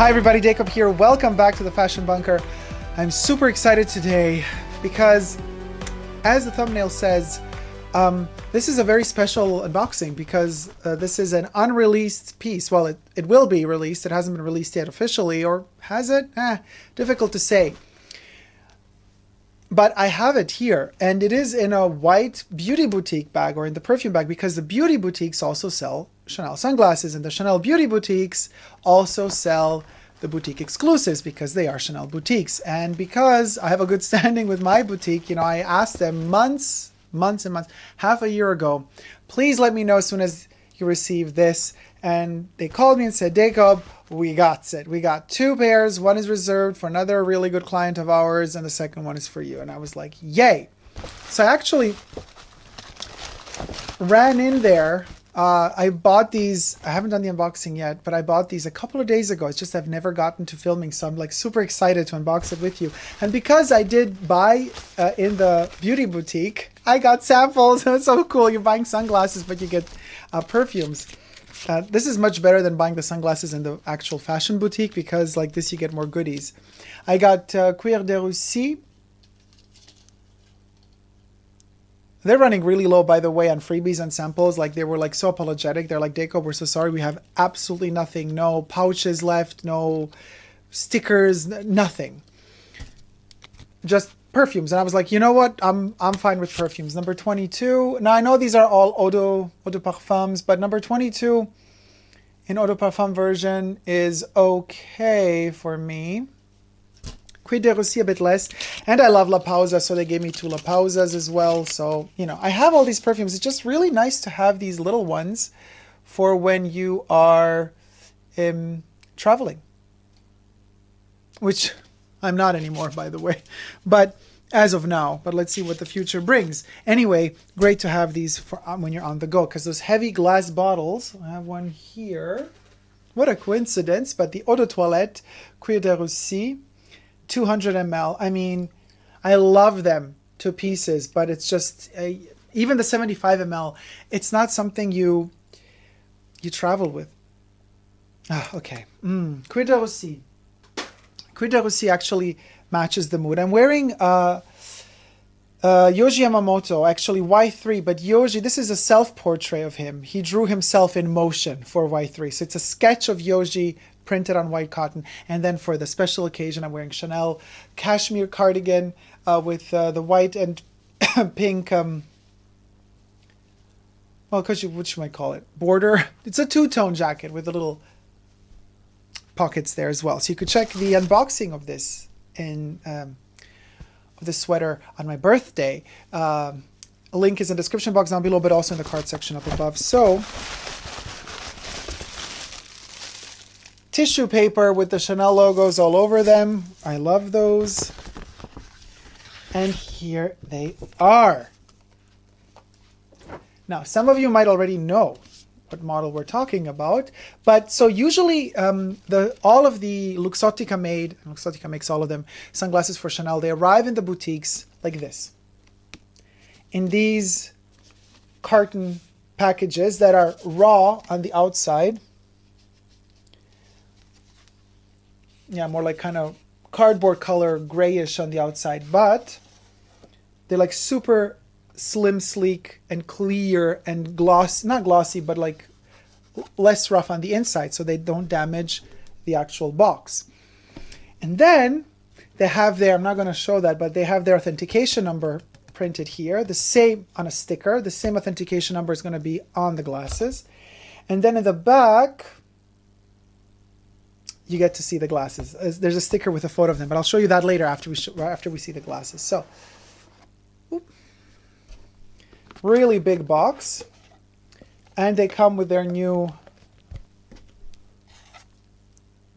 Hi everybody, Dacob here. Welcome back to the Fashion Bunker. I'm super excited today because, as the thumbnail says, this is a very special unboxing because this is an unreleased piece. Well, it will be released. It hasn't been released yet officially, or has it? Difficult to say. But I have it here, and it is in a white beauty boutique bag, or in the perfume bag, because the beauty boutiques also sell Chanel sunglasses, and the Chanel beauty boutiques also sell the boutique exclusives because they are Chanel boutiques. And because I have a good standing with my boutique, you know, I asked them months and months, half a year ago, please let me know as soon as you receive this. And they called me and said, Dacob, we got it. We got 2 pairs. One is reserved for another really good client of ours, and the second one is for you. And I was like, yay. So I actually ran in there. I bought these. I haven't done the unboxing yet, but I bought these a couple of days ago. It's just I've never gotten to filming, so I'm like super excited to unbox it with you. And because I did buy in the beauty boutique, I got samples. It's so cool. You're buying sunglasses, but you get perfumes. This is much better than buying the sunglasses in the actual fashion boutique because like this you get more goodies. I got Cuir de Russie. They're running really low, by the way, on freebies and samples. Like, they were like so apologetic. They're like, Dacob, we're so sorry. We have absolutely nothing. No pouches left, no stickers, nothing. Just perfumes. And I was like, you know what? I'm fine with perfumes. Number 22. Now, I know these are all eau de parfums, but number 22 in eau de parfum version is okay for me. Cuir de Russie a bit less, and I love La Pausa, so they gave me 2 La Pausas as well. So, you know, I have all these perfumes. It's just really nice to have these little ones for when you are traveling, which I'm not anymore, by the way, but as of now. But let's see what the future brings. Anyway, great to have these for when you're on the go, because those heavy glass bottles, I have one here. What a coincidence, but the Eau de Toilette Cuir de Russie, 200 ml. I mean, I love them to pieces, but it's just even the 75 ml. It's not something you travel with. Okay. Cuir de Russie. Cuir de Russie actually matches the mood. I'm wearing Yohji Yamamoto, actually Y3, but Yohji, this is a self-portrait of him. He drew himself in motion for Y3. So it's a sketch of Yohji printed on white cotton. And then for the special occasion, I'm wearing Chanel cashmere cardigan with the white and pink, well, what you might call it, border. It's a 2-tone jacket with the little pockets there as well. So you could check the unboxing of this in of this sweater on my birthday. A link is in the description box down below, but also in the card section up above. So, tissue paper with the Chanel logos all over them. I love those. And here they are. Now, some of you might already know what model we're talking about, but so usually all of the Luxottica makes all of them, sunglasses for Chanel, they arrive in the boutiques like this, in these carton packages that are raw on the outside. Yeah, more like kind of cardboard color, grayish on the outside, but they're like super slim, sleek, and clear and gloss, not glossy, but like less rough on the inside, so they don't damage the actual box. And then they have their, I'm not going to show that, but they have their authentication number printed here, the same on a sticker. The same authentication number is going to be on the glasses. And then in the back, you get to see the glasses. There's a sticker with a photo of them, but I'll show you that later after we see the glasses. So, really big box, and they come with their new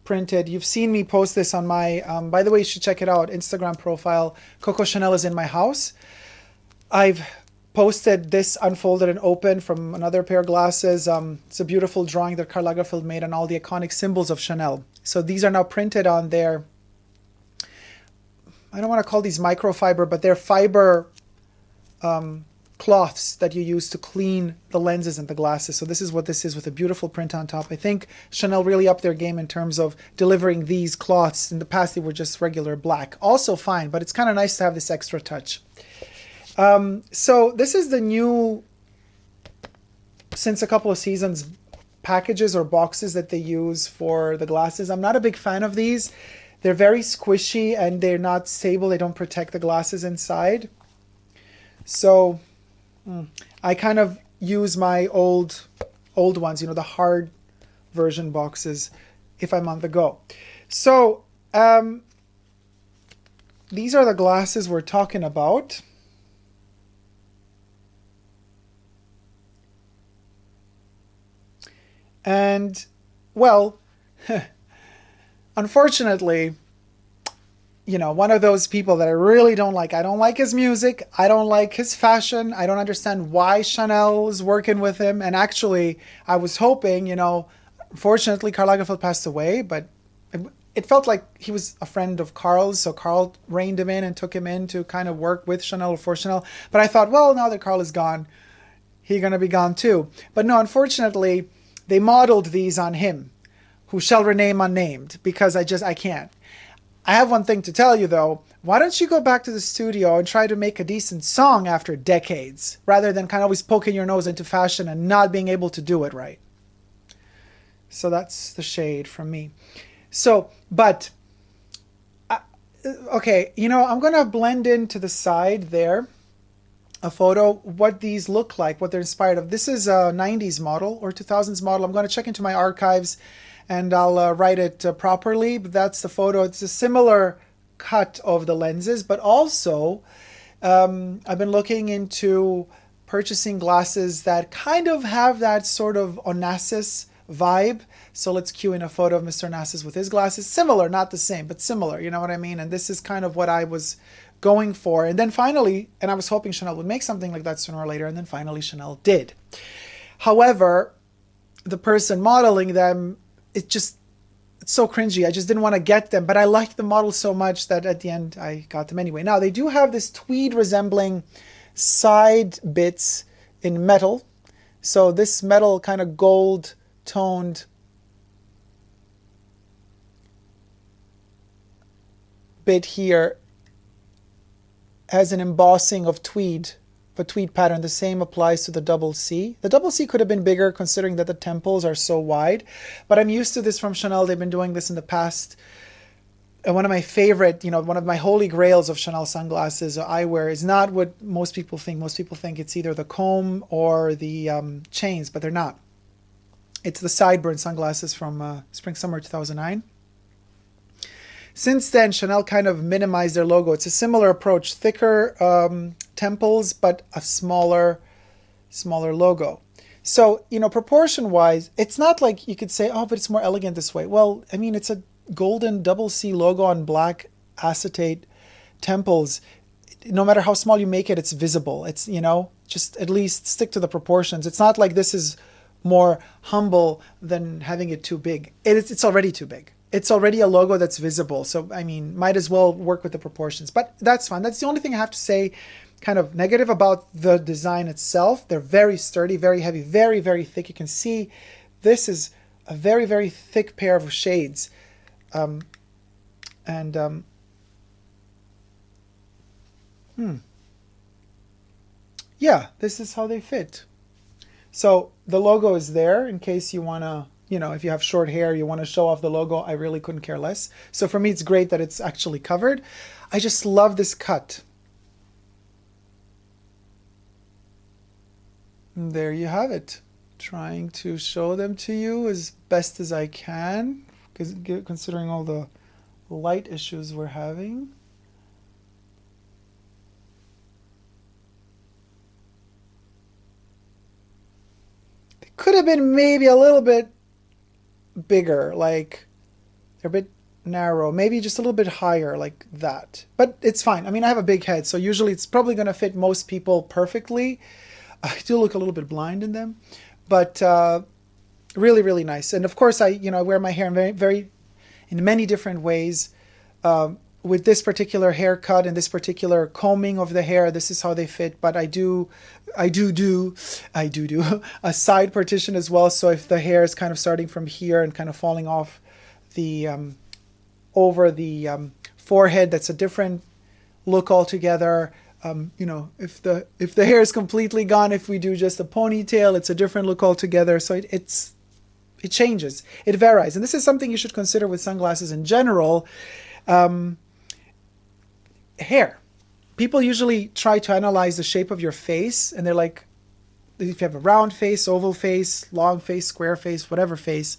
printed. You've seen me post this on my, by the way, you should check it out, Instagram profile. Coco Chanel is in my house. I've posted this unfolded and open from another pair of glasses. It's a beautiful drawing that Karl Lagerfeld made on all the iconic symbols of Chanel. So these are now printed on their, I don't want to call these microfiber, but they're fiber cloths that you use to clean the lenses and the glasses. So this is what this is with a beautiful print on top. I think Chanel really upped their game in terms of delivering these cloths. In the past, they were just regular black. Also fine, but it's kind of nice to have this extra touch. So this is the new, since a couple of seasons, packages or boxes that they use for the glasses. I'm not a big fan of these. They're very squishy and they're not stable. They don't protect the glasses inside. So I kind of use my old ones, you know, the hard version boxes if I'm on the go. So these are the glasses we're talking about. And, well, unfortunately, you know, one of those people that I really don't like. I don't like his music. I don't like his fashion. I don't understand why Chanel is working with him. And actually, I was hoping, you know, unfortunately, Karl Lagerfeld passed away, but it felt like he was a friend of Karl's. So Karl reined him in and took him in to kind of work with Chanel or for Chanel. But I thought, well, now that Karl is gone, he's going to be gone too. But no, unfortunately, they modeled these on him, who shall remain unnamed, because I can't. I have one thing to tell you though. Why don't you go back to the studio and try to make a decent song after decades, rather than kind of always poking your nose into fashion and not being able to do it right. So that's the shade from me. So, but, okay, you know, I'm going to blend into the side there a photo, what these look like, what they're inspired of. This is a 90s model or 2000s model. I'm going to check into my archives and I'll write it properly. But that's the photo. It's a similar cut of the lenses, but also I've been looking into purchasing glasses that kind of have that sort of Onassis vibe. So let's cue in a photo of Mr. Onassis with his glasses. Similar, not the same, but similar. You know what I mean? And this is kind of what I was going for. And then finally, and I was hoping Chanel would make something like that sooner or later, and then finally Chanel did. However, the person modeling them, it's so cringy. I just didn't want to get them, but I liked the model so much that at the end I got them anyway. Now, they do have this tweed resembling side bits in metal. So this metal kind of gold toned bit here has an embossing of tweed, a tweed pattern. The same applies to the double C. The double C could have been bigger considering that the temples are so wide, but I'm used to this from Chanel. They've been doing this in the past. And one of my favorite, you know, one of my holy grails of Chanel sunglasses or eyewear is not what most people think. Most people think it's either the comb or the chains, but they're not. It's the sideburn sunglasses from Spring Summer 2009. Since then, Chanel kind of minimized their logo. It's a similar approach, thicker temples, but a smaller logo. So, you know, proportion-wise, it's not like you could say, oh, but it's more elegant this way. Well, I mean, it's a golden double C logo on black acetate temples. No matter how small you make it, it's visible. It's, you know, just at least stick to the proportions. It's not like this is more humble than having it too big. It's already too big. It's already a logo that's visible. So, I mean, might as well work with the proportions. But that's fine. That's the only thing I have to say kind of negative about the design itself. They're very sturdy, very heavy, very, very thick. You can see this is a very, very thick pair of shades. Yeah, this is how they fit. So the logo is there in case you want to, you know, if you have short hair, you want to show off the logo. I really couldn't care less. So for me, it's great that it's actually covered. I just love this cut. And there you have it. Trying to show them to you as best as I can, because considering all the light issues we're having. They could have been maybe a little bit bigger, like they're a bit narrow, maybe just a little bit higher like that, but it's fine. I mean, I have a big head, so usually it's probably going to fit most people perfectly. I do look a little bit blind in them, but really, really nice. And of course, I wear my hair in very in many different ways. with this particular haircut and this particular combing of the hair, this is how they fit. But I do do a side partition as well. So if the hair is kind of starting from here and kind of falling off the over the forehead, that's a different look altogether. You know, if the hair is completely gone, if we do just a ponytail, it's a different look altogether. So it changes, it varies, and this is something you should consider with sunglasses in general. Hair. People usually try to analyze the shape of your face, and they're like, if you have a round face, oval face, long face, square face, whatever face,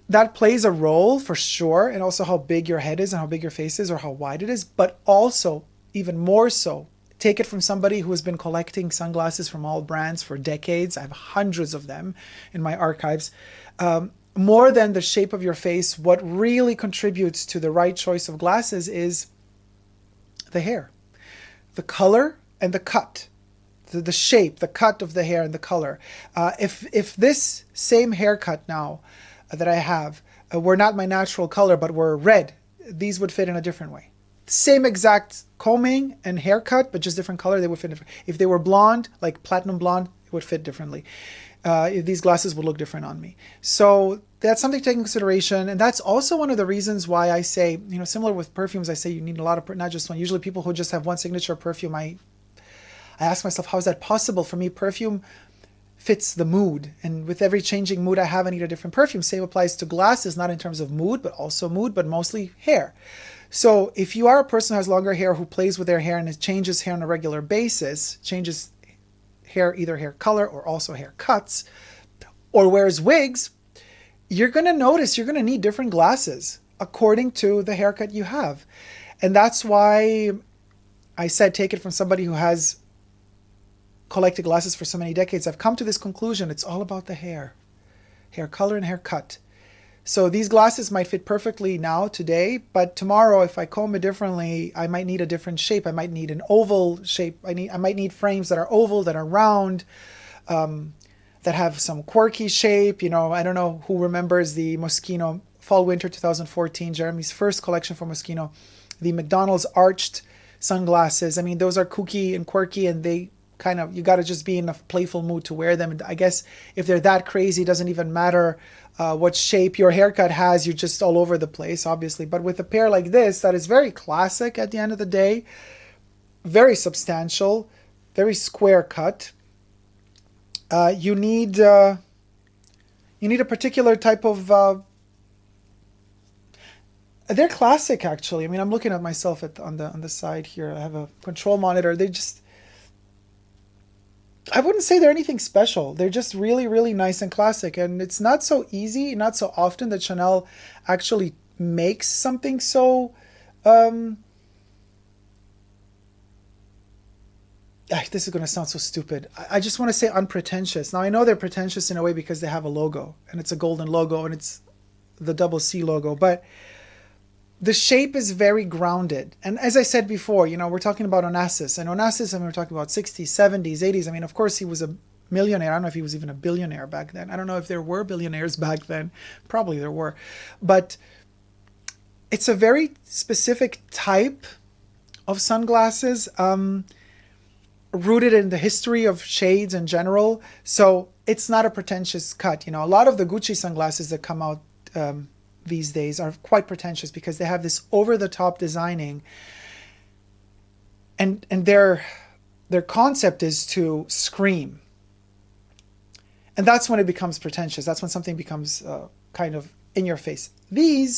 that plays a role for sure, and also how big your head is and how big your face is or how wide it is. But also, even more so, take it from somebody who has been collecting sunglasses from all brands for decades. I have hundreds of them in my archives. More than the shape of your face, what really contributes to the right choice of glasses is the hair, the color and the cut, the shape, the cut of the hair and the color. If this same haircut now that I have were not my natural color but were red, these would fit in a different way. Same exact combing and haircut, but just different color, they would fit different. If they were blonde, like platinum blonde, it would fit differently. These glasses would look different on me. So that's something to take into consideration. And that's also one of the reasons why I say, you know, similar with perfumes, I say you need a lot of, not just one. Usually people who just have one signature perfume, I ask myself, how is that possible? For me, perfume fits the mood. And with every changing mood I have, I need a different perfume. Same applies to glasses, not in terms of mood, but also mood, but mostly hair. So if you are a person who has longer hair, who plays with their hair and it changes hair on a regular basis, changes hair, either hair color or also hair cuts, or wears wigs, you're going to notice you're going to need different glasses according to the haircut you have. And that's why I said take it from somebody who has collected glasses for so many decades. I've come to this conclusion. It's all about the hair color and hair cut. So these glasses might fit perfectly now, today, but tomorrow if I comb it differently, I might need a different shape. I might need an oval shape. I might need frames that are oval, that are round, that have some quirky shape. You know, I don't know who remembers the Moschino Fall-Winter 2014, Jeremy's first collection for Moschino, the McDonald's arched sunglasses. I mean, those are kooky and quirky, and they kind of, you got to just be in a playful mood to wear them. And I guess if they're that crazy, it doesn't even matter what shape your haircut has. You're just all over the place, obviously. But with a pair like this, that is very classic at the end of the day, very substantial, very square cut. You need a particular type of. They're classic, actually. I mean, I'm looking at myself on the side here. I have a control monitor. They just. I wouldn't say they're anything special. They're just really, really nice and classic. And it's not so easy, not so often that Chanel actually makes something so... this is going to sound so stupid. I just want to say unpretentious. Now, I know they're pretentious in a way because they have a logo. And it's a golden logo. And it's the double C logo. But the shape is very grounded. And as I said before, you know, we're talking about Onassis. And Onassis, I mean, we're talking about 60s, 70s, 80s. I mean, of course, he was a millionaire. I don't know if he was even a billionaire back then. I don't know if there were billionaires back then. Probably there were. But it's a very specific type of sunglasses, rooted in the history of shades in general. So it's not a pretentious cut. You know, a lot of the Gucci sunglasses that come out these days are quite pretentious because they have this over-the-top designing, and their concept is to scream, and that's when it becomes pretentious. That's when something becomes kind of in your face. They're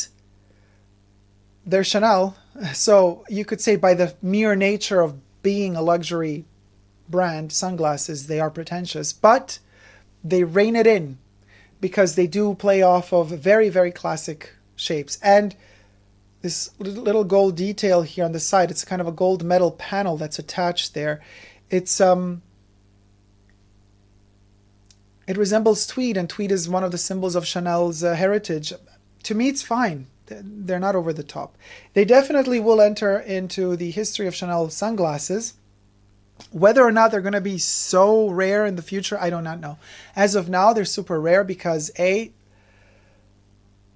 Chanel, so you could say by the mere nature of being a luxury brand sunglasses, they are pretentious, but they rein it in, because they do play off of very, very classic shapes. And this little gold detail here on the side, it's kind of a gold metal panel that's attached there. It's it resembles tweed, and tweed is one of the symbols of Chanel's heritage. To me, it's fine. They're not over the top. They definitely will enter into the history of Chanel sunglasses. Whether or not they're going to be so rare in the future, I do not know. As of now, they're super rare because A,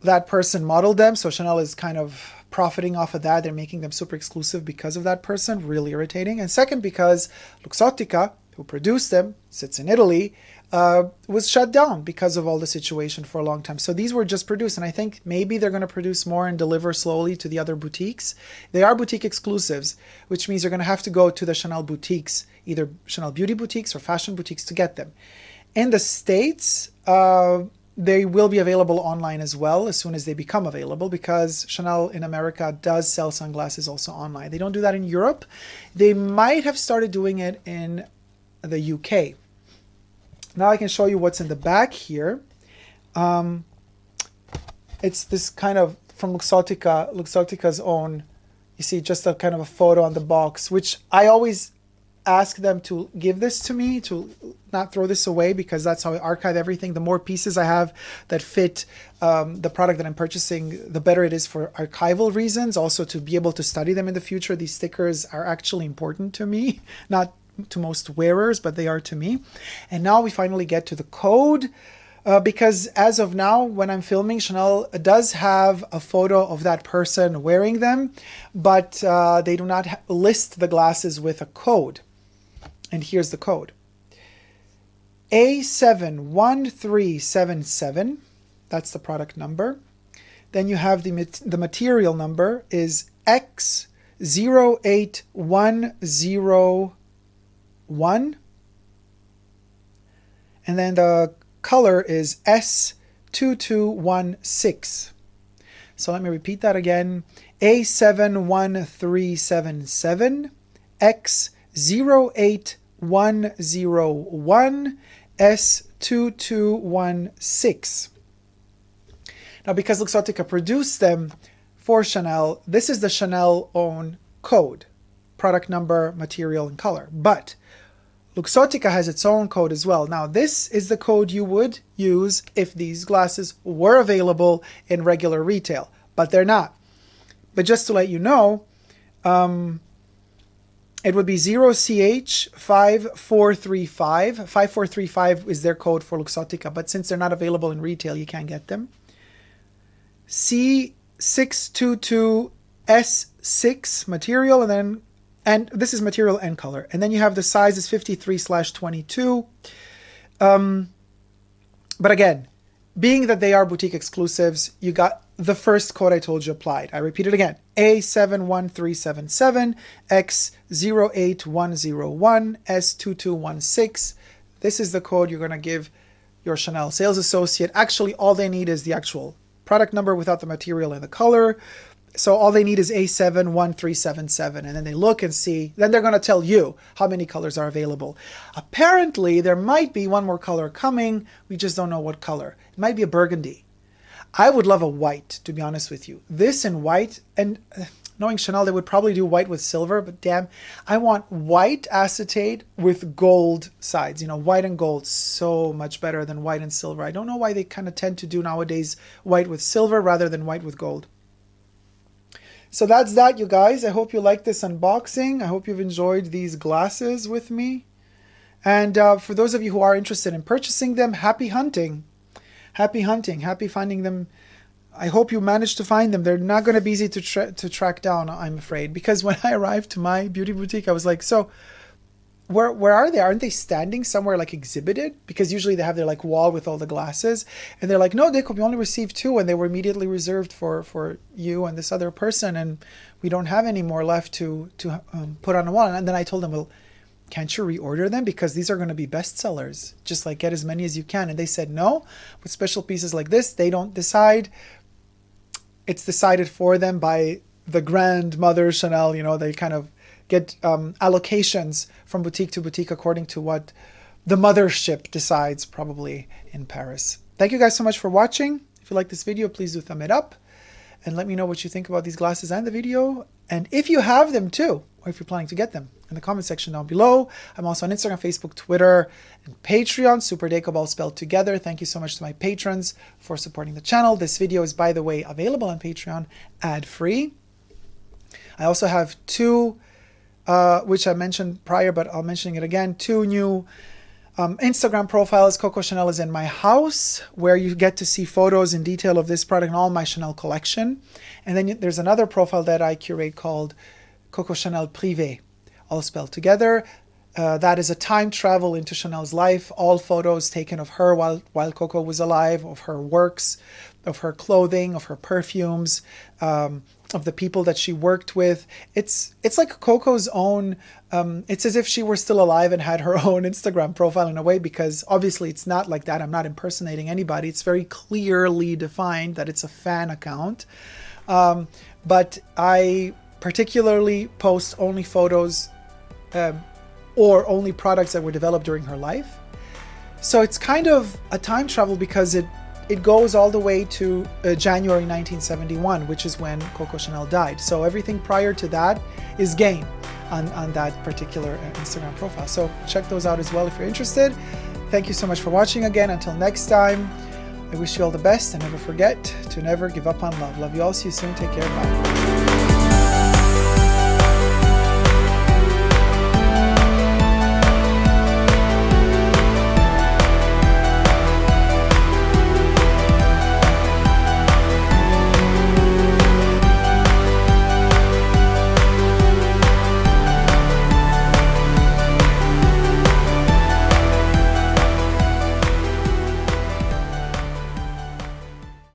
that person modeled them, so Chanel is kind of profiting off of that. They're making them super exclusive because of that person. Really irritating. And second, because Luxottica, who produced them, sits in Italy, was shut down because of all the situation for a long time. So these were just produced, and I think maybe they're going to produce more and deliver slowly to the other boutiques. They are boutique exclusives, which means you're going to have to go to the Chanel boutiques, either Chanel beauty boutiques or fashion boutiques, to get them. In the States, they will be available online as well as soon as they become available, because Chanel in America does sell sunglasses also online. They don't do that in Europe. They might have started doing it in the UK. Now I can show you what's in the back here. It's this kind of, from Luxottica's own, you see just a kind of a photo on the box, which I always ask them to give this to me, to not throw this away, because that's how I archive everything. The more pieces I have that fit the product that I'm purchasing, the better it is for archival reasons. Also to be able to study them in the future. These stickers are actually important to me, not to most wearers, but they are to me. And now we finally get to the code, because as of now, when I'm filming, Chanel does have a photo of that person wearing them, but they do not list the glasses with a code. And here's the code. A71377, that's the product number. Then you have the material number is X08101, and then the color is S2216. So let me repeat that again. A71377, X08101, S2216. Now, because Luxottica produced them for Chanel, this is the Chanel own code, product number, material, and color. But Luxottica has its own code as well. Now, this is the code you would use if these glasses were available in regular retail, but they're not. But just to let you know, it would be 0CH5435. 5435 is their code for Luxottica, but since they're not available in retail, you can't get them. C622S6 material, and this is material and color. And then you have the size is 53/22. But again, being that they are boutique exclusives, you got the first code I told you applied. I repeat it again. A71377, X08101, S2216. This is the code you're going to give your Chanel sales associate. Actually, all they need is the actual product number without the material and the color. So all they need is A71377, and then they look and see. Then they're going to tell you how many colors are available. Apparently, there might be one more color coming. We just don't know what color. It might be a burgundy. I would love a white, to be honest with you. This in white, and knowing Chanel, they would probably do white with silver, but damn, I want white acetate with gold sides. You know, white and gold, so much better than white and silver. I don't know why they kind of tend to do nowadays white with silver rather than white with gold. So that's that, you guys. I hope you liked this unboxing. I hope you've enjoyed these glasses with me. And for those of you who are interested in purchasing them, happy hunting. Happy hunting. Happy finding them. I hope you managed to find them. They're not going to be easy to track down, I'm afraid. Because when I arrived to my beauty boutique, I was like, so where are they? Aren't they standing somewhere like exhibited? Because usually they have their like wall with all the glasses. And they're like, no, Dacob, you only received 2, and they were immediately reserved for you and this other person, and we don't have any more left to put on the wall. And then I told them, well, can't you reorder them? Because these are going to be bestsellers. Just like get as many as you can. And they said no. With special pieces like this, they don't decide. It's decided for them by the grandmother Chanel. You know, they kind of get allocations from boutique to boutique according to what the mothership decides, probably in Paris. Thank you guys so much for watching. If you like this video, please do thumb it up and let me know what you think about these glasses and the video. And if you have them too, or if you're planning to get them, in the comment section down below. I'm also on Instagram, Facebook, Twitter, and Patreon, Super Dacob, all spelled together. Thank you so much to my patrons for supporting the channel. This video is, by the way, available on Patreon ad-free. I also have 2 which I mentioned prior, but I'll mention it again, 2 new Instagram profile is Coco Chanel is in my house, where you get to see photos in detail of this product and all my Chanel collection. And then there's another profile that I curate called Coco Chanel Privé, all spelled together. That is a time travel into Chanel's life, all photos taken of her while Coco was alive, of her works, of her clothing, of her perfumes, of the people that she worked with. It's like Coco's own, it's as if she were still alive and had her own Instagram profile in a way, because obviously it's not like that. I'm not impersonating anybody. It's very clearly defined that it's a fan account. But I particularly post only photos or only products that were developed during her life. So it's kind of a time travel because it goes all the way to January 1971, which is when Coco Chanel died. So everything prior to that is game on that particular Instagram profile. So check those out as well if you're interested. Thank you so much for watching again. Until next time, I wish you all the best, and never forget to never give up on love. Love you all. See you soon. Take care. Bye.